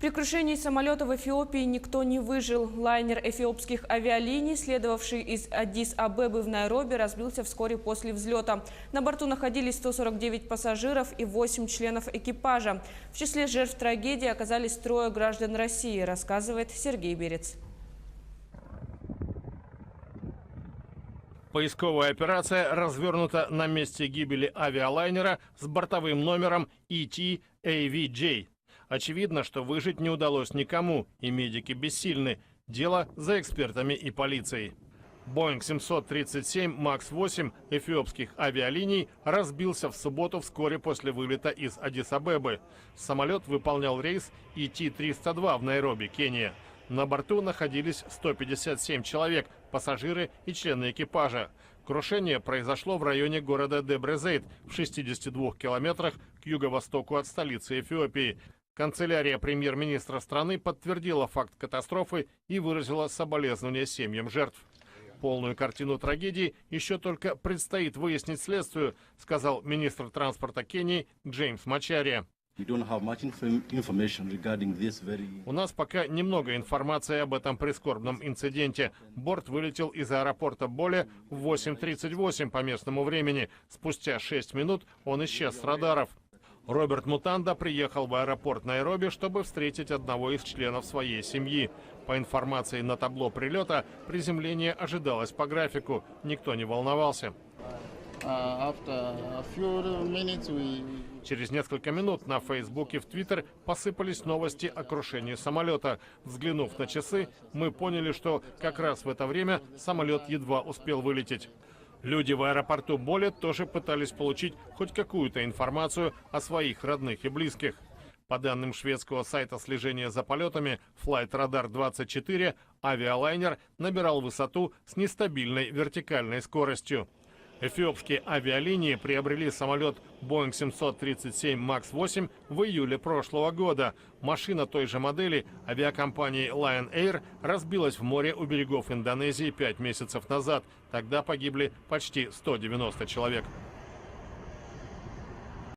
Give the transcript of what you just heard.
При крушении самолета в Эфиопии никто не выжил. Лайнер эфиопских авиалиний, следовавший из Аддис-Абебы в Найроби, разбился вскоре после взлета. На борту находились 149 пассажиров и 8 членов экипажа. В числе жертв трагедии оказались 3 граждан России, рассказывает Сергей Берец. Поисковая операция развернута на месте гибели авиалайнера с бортовым номером ET-AVJ. Очевидно, что выжить не удалось никому, и медики бессильны. Дело за экспертами и полицией. Boeing 737 MAX-8 эфиопских авиалиний разбился в субботу вскоре после вылета из Аддис-Абебы. Самолет выполнял рейс ET-302 в Найроби, Кения. На борту находились 157 человек, пассажиры и члены экипажа. Крушение произошло в районе города Дебрезейт в 62 километрах к юго-востоку от столицы Эфиопии. Канцелярия премьер-министра страны подтвердила факт катастрофы и выразила соболезнования семьям жертв. Полную картину трагедии еще только предстоит выяснить следствию, сказал министр транспорта Кении Джеймс Мачария. У нас пока немного информации об этом прискорбном инциденте. Борт вылетел из аэропорта Боле в 8:38 по местному времени. Спустя 6 минут он исчез с радаров. Роберт Мутанда приехал в аэропорт Найроби, чтобы встретить одного из членов своей семьи. По информации на табло прилета, приземление ожидалось по графику. Никто не волновался. Через несколько минут на Facebook и в Twitter посыпались новости о крушении самолета. Взглянув на часы, мы поняли, что как раз в это время самолет едва успел вылететь. Люди в аэропорту Боле тоже пытались получить хоть какую-то информацию о своих родных и близких. По данным шведского сайта слежения за полетами Flight Radar 24, авиалайнер набирал высоту с нестабильной вертикальной скоростью. Эфиопские авиалинии приобрели самолет Boeing 737 MAX-8 в июле прошлого года. Машина той же модели авиакомпании Lion Air разбилась в море у берегов Индонезии 5 месяцев назад. Тогда погибли почти 190 человек.